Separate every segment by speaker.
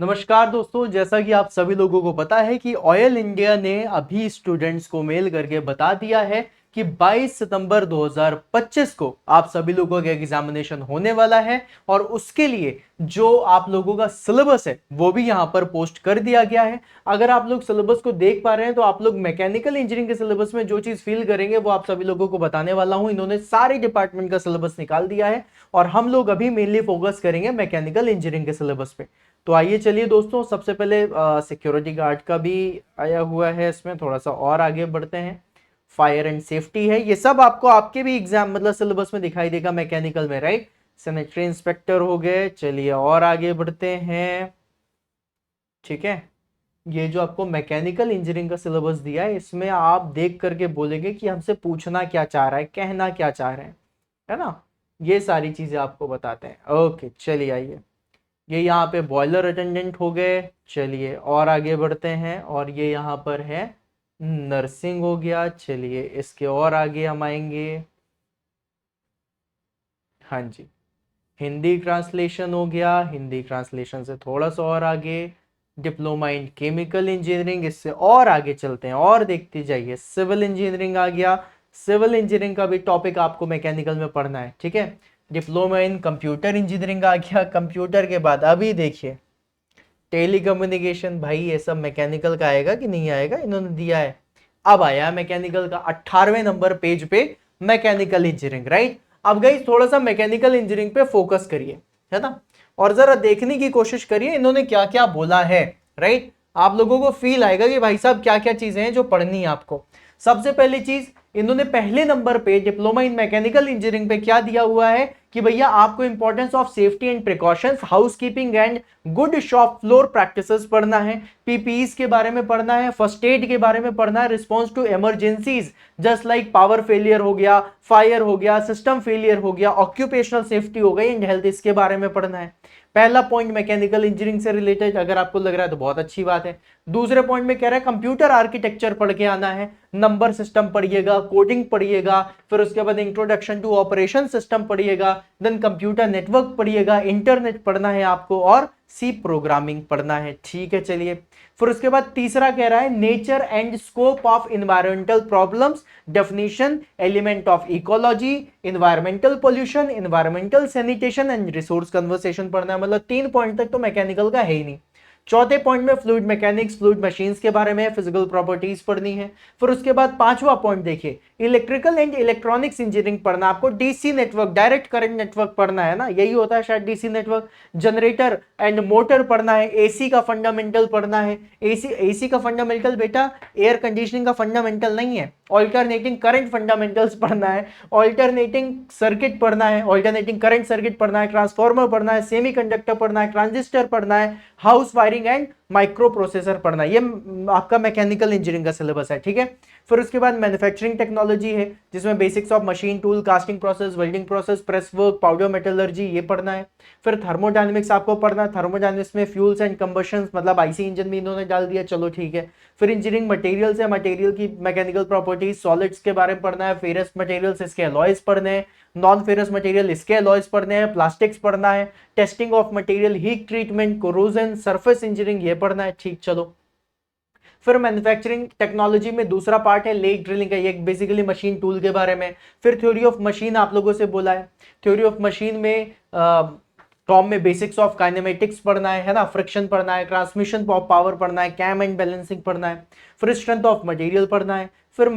Speaker 1: नमस्कार दोस्तों, जैसा कि आप सभी लोगों को पता है कि ऑयल इंडिया ने अभी स्टूडेंट्स को मेल करके बता दिया है कि 22 सितंबर 2025 को आप सभी लोगों का एग्जामिनेशन होने वाला है और उसके लिए जो आप लोगों का सिलेबस है वो भी यहां पर पोस्ट कर दिया गया है। अगर आप लोग सिलेबस को देख पा रहे हैं तो आप लोग मैकेनिकल इंजीनियरिंग के सिलेबस में जो चीज फील करेंगे वो आप सभी लोगों को बताने वाला हूं। इन्होंने सारे डिपार्टमेंट का सिलेबस निकाल दिया है और हम लोग अभी मेनली फोकस करेंगे मैकेनिकल इंजीनियरिंग के सिलेबस पे। तो आइए चलिए दोस्तों, सबसे पहले सिक्योरिटी गार्ड का भी आया हुआ है, इसमें थोड़ा सा और आगे बढ़ते हैं। फायर एंड सेफ्टी है, ये सब आपको आपके भी एग्जाम मतलब सिलेबस में दिखाई देगा मैकेनिकल में, राइट। सैनिटरी इंस्पेक्टर हो गए। चलिए और आगे बढ़ते हैं। ठीक है, ये जो आपको मैकेनिकल इंजीनियरिंग का सिलेबस दिया है इसमें आप देख करके बोलेंगे कि हमसे पूछना क्या चाह रहा है, कहना क्या चाह रहे हैं, है ना। ये सारी चीजें आपको बताते हैं। ओके चलिए आइए, ये यहाँ पे बॉयलर अटेंडेंट हो गए। चलिए और आगे बढ़ते हैं, और ये यहाँ पर है नर्सिंग हो गया। चलिए इसके और आगे हम आएंगे। हाँ जी, हिंदी ट्रांसलेशन हो गया। हिंदी ट्रांसलेशन से थोड़ा सा और आगे डिप्लोमा इन केमिकल इंजीनियरिंग। इससे और आगे चलते हैं और देखते जाइए, सिविल इंजीनियरिंग आ गया। सिविल इंजीनियरिंग का भी टॉपिक आपको मैकेनिकल में पढ़ना है, ठीक है। डिप्लोमा इन कंप्यूटर इंजीनियरिंग आ गया। कंप्यूटर के बाद अभी देखिए टेलीकम्युनिकेशन। भाई ये सब मैकेनिकल का आएगा कि नहीं आएगा, इन्होंने दिया है। अब आया मैकेनिकल का 18वें नंबर पेज पे मैकेनिकल इंजीनियरिंग, राइट। अब गाइस थोड़ा सा मैकेनिकल इंजीनियरिंग पे फोकस करिए, है ना, और जरा देखने की कोशिश करिए इन्होंने क्या क्या बोला है, राइट। आप लोगों को फील आएगा कि भाई साहब क्या क्या चीजें हैं जो पढ़नी है आपको। सबसे पहली चीज, इन्होंने पहले नंबर पे डिप्लोमा इन मैकेनिकल इंजीनियरिंग पे क्या दिया हुआ है कि भैया आपको importance of safety and precautions, housekeeping and good shop floor practices पढ़ना है, पीपीईस के बारे में पढ़ना है, फर्स्ट एड के बारे में पढ़ना है, response to emergencies just like power failure हो गया, फायर हो गया, सिस्टम फेलियर हो गया, ऑक्यूपेशनल सेफ्टी हो गई एंड हेल्थ, इसके बारे में पढ़ना है। पहला पॉइंट मैकेनिकल इंजीनियरिंग से रिलेटेड अगर आपको लग रहा है तो बहुत अच्छी बात है। दूसरे पॉइंट में कह रहा है कंप्यूटर आर्किटेक्चर पढ़ के आना है, नंबर सिस्टम पढ़िएगा, कोडिंग पढ़िएगा, फिर उसके बाद इंट्रोडक्शन टू ऑपरेशन सिस्टम पढ़िएगा, देन कंप्यूटर नेटवर्क पढ़िएगा, इंटरनेट पढ़ना है आपको और सी प्रोग्रामिंग पढ़ना है, ठीक है। चलिए फिर उसके बाद तीसरा कह रहा है nature and scope of environmental problems, definition, element of ecology, environmental pollution, environmental sanitation and resource conversation पढ़ना है। मतलब 3 पॉइंट तक तो मैकेनिकल का है ही नहीं। चौथे पॉइंट में फ्लूइड मैकेनिक्स, फ्लूइड मशीन्स के बारे में फिजिकल प्रॉपर्टीज पढ़नी है। फिर उसके बाद पांचवा पॉइंट देखिए इलेक्ट्रिकल एंड इलेक्ट्रॉनिक्स इंजीनियरिंग पढ़ना, आपको DC network, direct current network पढ़ना है ना, यही होता है शायद DC network. Generator and motor पढ़ना है, एसी का फंडामेंटल पढ़ना है। एसी का फंडामेंटल बेटा एयर कंडीशनिंग का फंडामेंटल नहीं है, ऑल्टरनेटिंग करंट फंडामेंटल्स पढ़ना है, ऑल्टरनेटिंग सर्किट पढ़ना है, ऑल्टरनेटिंग करंट सर्किट पढ़ना है, ट्रांसफार्मर पढ़ना है, सेमीकंडक्टर पढ़ना है, ट्रांजिस्टर पढ़ना है, house wiring and micro processor पढ़ना है। ये आपका मैकेनिकल इंजीनियरिंग का सिलेबस है, ठीक है। फिर उसके बाद मैन्युफैक्चरिंग टेक्नोलॉजी है जिसमें basics of machine tool, casting process, welding process, press work, powder metallurgy, ये पढ़ना है। फिर थर्मोडायनेमिक्स आपको पढ़ना है, थर्मोडायनेमिक्स में फ्यूल्स एंड कंबशन, मतलब आईसी इंजन भी इन्होंने डाल दिया, चलो ठीक है। फिर इंजीनियरिंग मटेरियल्स है, मटेरियल की मैकेनिकल प्रॉपर्टीज, सॉलिड्स के बारे में पढ़ना है, फेरस मटेरियल्स इसके अलॉयज पढ़ने हैं, नॉन फेरस मटेरियल इसके अलॉयज पढ़ने हैं, प्लास्टिक्स पढ़ना है, testing of material, heat treatment, corrosion, surface engineering ये पढ़ना है, ठीक चलो। फिर मैन्युफैक्चरिंग टेक्नोलॉजी में दूसरा पार्ट है लेग ड्रिलिंग का, ये बेसिकली मशीन टूल के बारे में। फिर थ्योरी ऑफ मशीन आप लोगों से बोला है, थ्योरी ऑफ मशीन में टॉम में बेसिक्स ऑफ काइनेमेटिक्स पढ़ना है ना, फ्रिक्शन पढ़ना है, ट्रांसमिशन ऑफ पावर पढ़ना है, कैम एंड बैलेंसिंग पढ़ना है, फिर स्ट्रेंथ ऑफ मटेरियल पढ़ना है, फिर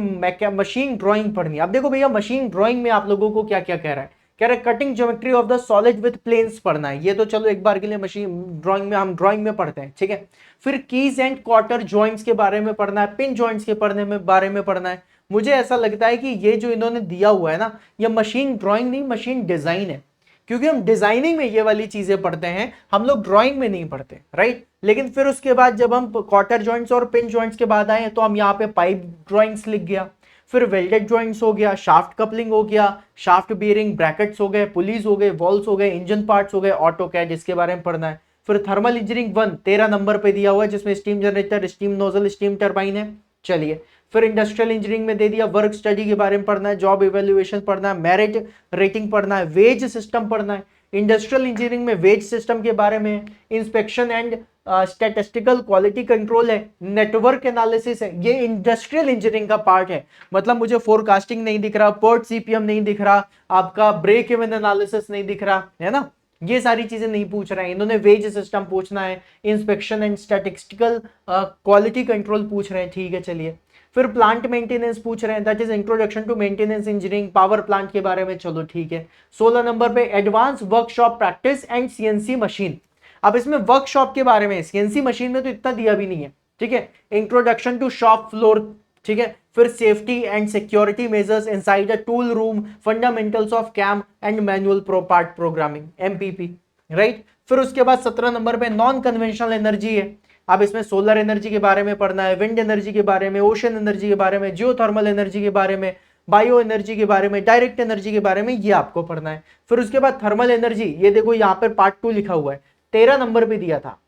Speaker 1: मशीन ड्राइंग पढ़नी है। अब देखो भैया मशीन ड्राइंग में आप लोगों को क्या क्या कह रहा है, कह रहे cutting geometry of the solid with planes पढ़ना है। ये तो चलो एक बार के लिए मशीन ड्राइंग में हम ड्राइंग में पढ़ते हैं, ठीक है। फिर कीज एंड क्वार्टर जॉइंट्स के बारे में पढ़ना है, पिन जॉइंट्स के बारे में पढ़ना है। मुझे ऐसा लगता है कि ये जो इन्होंने दिया हुआ है ना, ये मशीन ड्राइंग नहीं मशीन डिजाइन है, क्योंकि हम डिजाइनिंग में ये वाली चीजें पढ़ते हैं, हम लोग ड्राइंग में नहीं पढ़ते, राइट। लेकिन फिर उसके बाद जब हम क्वार्टर जॉइंट्स और पिन जॉइंट्स के बाद आए तो हम यहाँ पे पाइप ड्राइंग्स लिख गया, फिर वेल्डेड जॉइंट्स हो गया, शाफ्ट कपलिंग हो गया, शाफ्ट बियरिंग, ब्रैकेट्स हो गए, पुलीज हो गए, वॉल्स हो गए, इंजन पार्ट्स हो गए, ऑटो कैड, इसके बारे में पढ़ना है। फिर थर्मल इंजीनियरिंग 1 13 नंबर पे दिया हुआ है जिसमें steam generator, steam nozzle, steam turbine है, चलिए। फिर इंडस्ट्रियल इंजीनियरिंग में दे दिया वर्क स्टडी के बारे में पढ़ना है, जॉब इवेल्युएशन पढ़ना है, मेरिट रेटिंग पढ़ना है, वेज सिस्टम पढ़ना है। इंडस्ट्रियल इंजीनियरिंग में वेज सिस्टम के बारे में, inspection and statistical quality control है, नेटवर्क एनालिसिस है, ये इंडस्ट्रियल इंजीनियरिंग का पार्ट है। मतलब मुझे फोरकास्टिंग नहीं दिख रहा, पर्ट सीपीएम नहीं दिख रहा, आपका ब्रेक इवन एनालिसिस नहीं दिख रहा है ना, ये सारी चीजें नहीं पूछ रहे हैं इन्होंने। वेज सिस्टम पूछना है, inspection and statistical quality control पूछ रहे हैं, ठीक है चलिए। फिर प्लांट मेंटेनेंस पूछ रहे हैं, that is introduction to maintenance engineering, power plant के बारे में, चलो ठीक है। 16 नंबर पे advance workshop practice and CNC machine. अब इसमें वर्कशॉप के बारे में, सीएनसी मशीन में तो इतना दिया भी नहीं है, ठीक है। इंट्रोडक्शन टू शॉप फ्लोर, ठीक है। फिर safety and security measures inside a tool room, fundamentals of CAM and manual part programming, MPP, right. फिर उसके बाद 17 नंबर पे नॉन कन्वेंशनल एनर्जी है। अब इसमें सोलर एनर्जी के बारे में पढ़ना है, विंड एनर्जी के बारे में, ओशन एनर्जी के बारे में, जियोथर्मल एनर्जी के बारे में, बायो एनर्जी के बारे में, डायरेक्ट एनर्जी के बारे में, ये आपको पढ़ना है। फिर उसके बाद थर्मल एनर्जी, ये देखो यहाँ पर पार्ट 2 लिखा हुआ है, 13 नंबर पे दिया था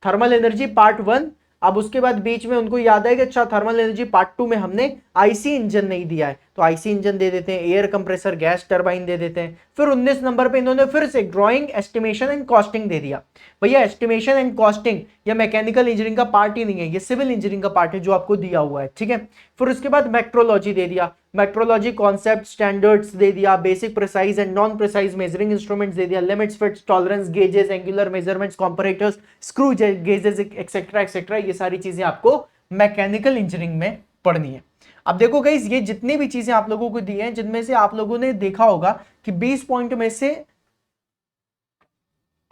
Speaker 1: थर्मल एनर्जी पार्ट 1। अब उसके बाद बीच में उनको याद है कि अच्छा थर्मल एनर्जी पार्ट 2 में हमने आईसी इंजन नहीं दिया है, तो आईसी इंजन दे देते हैं, एयर कंप्रेसर, गैस टरबाइन दे देते हैं। फिर 19 नंबर पे इन्होंने फिर से ड्राइंग, एस्टिमेशन एंड कॉस्टिंग दे दिया। भैया एस्टिमेशन एंड कॉस्टिंग ये मैकेनिकल इंजीनियरिंग का पार्ट ही नहीं है, ये सिविल इंजीनियरिंग का पार्ट है जो आपको दिया हुआ है, ठीक है। फिर उसके बाद मेट्रोलॉजी दे दिया, मेट्रोलॉजी कॉन्सेप्ट, स्टैंडर्ड्स दे दिया, basic precise and non precise measuring instruments दे दिया, limits, fits, tolerance, gauges, angular measurements, comparators, screw gauges etcetera etcetera, ये सारी चीजें आपको मैकेनिकल इंजीनियरिंग में पढ़नी है। अब देखो गाइस, ये जितनी भी चीजें आप लोगों को दी हैं, जिनमें से आप लोगों ने देखा होगा कि 20 पॉइंट में से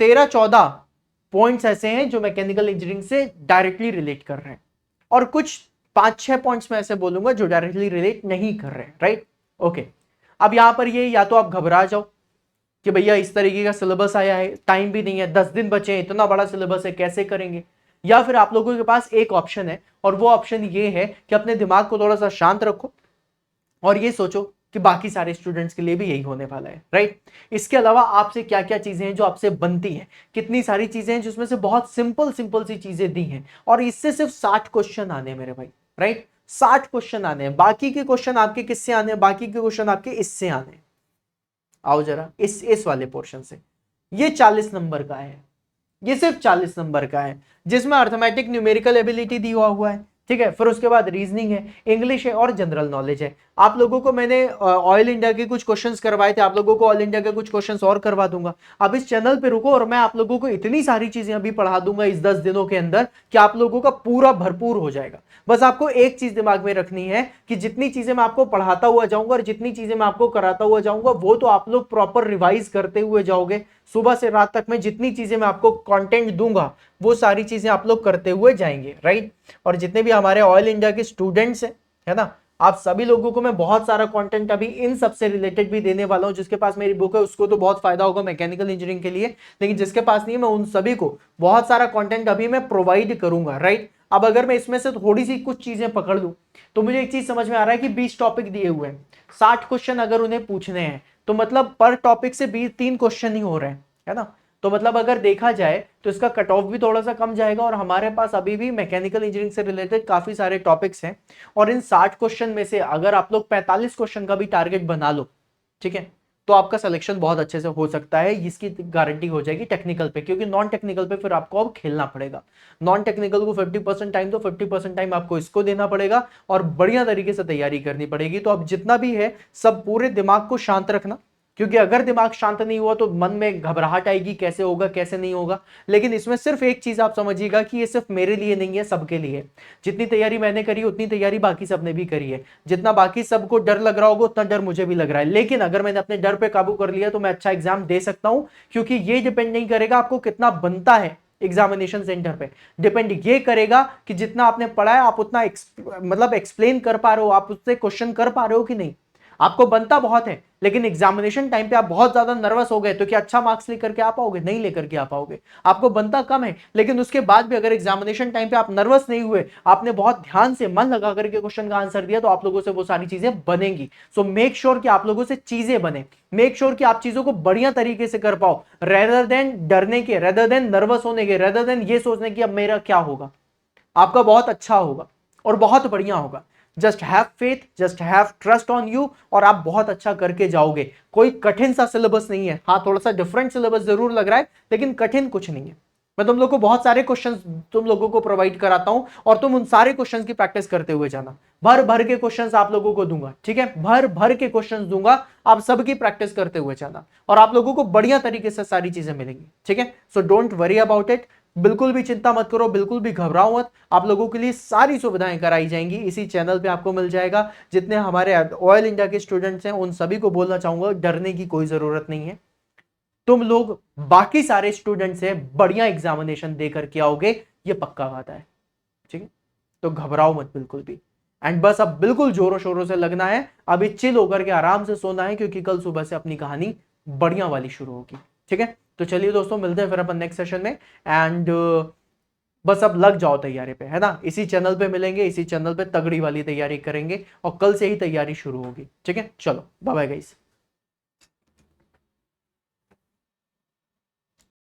Speaker 1: 13-14 पॉइंट्स ऐसे हैं जो मैकेनिकल इंजीनियरिंग से डायरेक्टली रिलेट कर रहे हैं, और कुछ 5-6 पॉइंट्स में ऐसे बोलूंगा जो डायरेक्टली रिलेट नहीं कर रहे हैं, राइट। ओके, अब यहां पर ये या तो आप घबरा जाओ कि भैया इस तरीके का सिलेबस आया है, टाइम भी नहीं है, 10 दिन बचे हैं, इतना बड़ा सिलेबस है, कैसे करेंगे। या फिर आप लोगों के पास एक ऑप्शन है, और वो ऑप्शन ये है कि अपने दिमाग को थोड़ा सा शांत रखो और ये सोचो कि बाकी सारे स्टूडेंट्स के लिए भी यही होने वाला है, राइट। इसके अलावा आपसे क्या क्या चीजें हैं जो आपसे बनती हैं, कितनी सारी चीजें हैं जिसमें से बहुत सिंपल सिंपल सी चीजें दी हैं, और इससे सिर्फ 60 क्वेश्चन आने हैं मेरे भाई, राइट। 60 क्वेश्चन आने हैं, बाकी के क्वेश्चन आपके किससे आने हैं, बाकी के क्वेश्चन आपके इससे आने हैं। आओ जरा इस वाले पोर्शन से, ये 40 नंबर का है, ये सिर्फ 40 नंबर का है, जिसमें अर्थमेटिक न्यूमेरिकल एबिलिटी दिया हुआ है, ठीक है। फिर उसके बाद रीजनिंग है, इंग्लिश है और जनरल नॉलेज है। आप लोगों को मैंने ऑयल इंडिया के कुछ क्वेश्चंस करवाए थे, आप लोगों को ऑयल इंडिया के कुछ क्वेश्चंस और करवा दूंगा। अब इस चैनल पे रुको और मैं आप लोगों को इतनी सारी चीजें अभी पढ़ा दूंगा इस 10 दिनों के अंदर कि आप लोगों का पूरा भरपूर हो जाएगा। बस आपको एक चीज दिमाग में रखनी है कि जितनी चीजें मैं आपको पढ़ाता हुआ जाऊंगा और जितनी चीजें मैं आपको कराता हुआ जाऊंगा, वो तो आप लोग प्रॉपर रिवाइज करते हुए जाओगे। सुबह से रात तक मैं जितनी चीजें मैं आपको कंटेंट दूंगा वो सारी चीजें आप लोग करते हुए जाएंगे, राइट। और जितने भी हमारे ऑयल इंडिया के स्टूडेंट्स हैं, है ना, आप सभी लोगों को मैं बहुत सारा कंटेंट अभी इन सब से रिलेटेड भी देने वाला हूं। जिसके पास मेरी बुक है उसको तो बहुत फायदा होगा मैकेनिकल इंजीनियरिंग के लिए, लेकिन जिसके पास नहीं है मैं उन सभी को बहुत सारा कंटेंट अभी मैं प्रोवाइड करूंगा, राइट। अब अगर मैं इसमें से थोड़ी सी कुछ चीजें पकड़ लूं तो मुझे एक चीज समझ में आ रहा है कि 20 टॉपिक दिए हुए हैं, 60 क्वेश्चन अगर उन्हें पूछने हैं तो मतलब पर टॉपिक से 3 क्वेश्चन ही हो रहे हैं, है ना। तो मतलब अगर देखा जाए तो इसका कट ऑफ भी थोड़ा सा कम जाएगा, और हमारे पास अभी भी मैकेनिकल इंजीनियरिंग से रिलेटेड काफी सारे टॉपिक्स हैं। और इन 60 क्वेश्चन में से अगर आप लोग 45 क्वेश्चन का भी टारगेट बना लो, ठीक है, तो आपका सिलेक्शन बहुत अच्छे से हो सकता है, इसकी गारंटी हो जाएगी टेक्निकल पे। क्योंकि नॉन टेक्निकल पे फिर आपको अब खेलना पड़ेगा। नॉन टेक्निकल को 50% टाइम, तो 50% टाइम आपको इसको देना पड़ेगा और बढ़िया तरीके से तैयारी करनी पड़ेगी। तो अब जितना भी है सब पूरे दिमाग को शांत रखना, क्योंकि अगर दिमाग शांत नहीं हुआ तो मन में घबराहट आएगी, कैसे होगा कैसे नहीं होगा। लेकिन इसमें सिर्फ एक चीज आप समझिएगा कि ये सिर्फ मेरे लिए नहीं है, सबके लिए। जितनी तैयारी मैंने करी उतनी तैयारी बाकी सबने भी करी है। जितना बाकी सबको डर लग रहा होगा उतना डर मुझे भी लग रहा है, लेकिन अगर मैंने अपने डर पे काबू कर लिया तो मैं अच्छा एग्जाम दे सकता हूं। क्योंकि ये डिपेंड नहीं करेगा आपको कितना बनता है एग्जामिनेशन सेंटर पे, डिपेंड ये करेगा कि जितना आपने पढ़ा है आप उतना मतलब एक्सप्लेन कर पा रहे हो, आप उससे क्वेश्चन कर पा रहे हो कि नहीं। आपको बनता बहुत है लेकिन एग्जामिनेशन टाइम पे आप बहुत ज्यादा नर्वस हो गए तो क्या अच्छा मार्क्स लेकर के आ पाओगे? नहीं लेकर के आ पाओगे। आपको बनता कम है लेकिन उसके बाद भी अगर एग्जामिनेशन टाइम पे आप नर्वस नहीं हुए, आपने बहुत ध्यान से मन लगा करके क्वेश्चन का आंसर दिया, तो आप लोगों से वो सारी चीजें बनेंगी। सो मेक श्योर कि आप लोगों से चीजें बने, मेक श्योर कि आप चीजों को बढ़िया तरीके से कर पाओ, रेदर देन डरने के, रेदर देन नर्वस होने के, रेदर देन ये सोचने की अब मेरा क्या होगा। आपका बहुत अच्छा होगा और बहुत बढ़िया होगा। Just have faith, just have trust on you, और आप बहुत अच्छा करके जाओगे। कोई कठिन सा सिलेबस नहीं है, हाँ थोड़ा सा डिफरेंट सिलेबस जरूर लग रहा है लेकिन कठिन कुछ नहीं है। मैं तुम लोग को बहुत सारे क्वेश्चंस तुम लोगों को प्रोवाइड कराता हूं और तुम उन सारे क्वेश्चंस की प्रैक्टिस करते हुए जाना। भर भर के क्वेश्चंस आप लोगों को दूंगा, ठीक है, भर भर के क्वेश्चंस दूंगा, आप सबकी प्रैक्टिस करते हुए जाना और आप लोगों को बढ़िया तरीके से सारी चीजें मिलेंगी, ठीक है। So don't worry about it, बिल्कुल भी चिंता मत करो, बिल्कुल भी घबराओ मत। आप लोगों के लिए सारी सुविधाएं कराई जाएंगी, इसी चैनल पे आपको मिल जाएगा। जितने हमारे ऑयल इंडिया के स्टूडेंट्स हैं उन सभी को बोलना चाहूंगा, डरने की कोई जरूरत नहीं है। तुम लोग बाकी सारे स्टूडेंट से बढ़िया एग्जामिनेशन दे करके आओगे, ये पक्का वादा है, ठीक है। तो घबराओ मत बिल्कुल भी, एंड बस अब बिल्कुल जोरों शोरों से लगना है, अभी चिल होकर के आराम से सोना है, क्योंकि कल सुबह से अपनी कहानी बढ़िया वाली शुरू होगी, ठीक है। तो चलिए दोस्तों, मिलते हैं फिर अपन नेक्स्ट सेशन में, एंड बस अब लग जाओ तैयारी पे, है ना। इसी चैनल पे मिलेंगे, इसी चैनल पे तगड़ी वाली तैयारी करेंगे और कल से ही तैयारी शुरू होगी, ठीक है। चलो बाय बाय गाइस।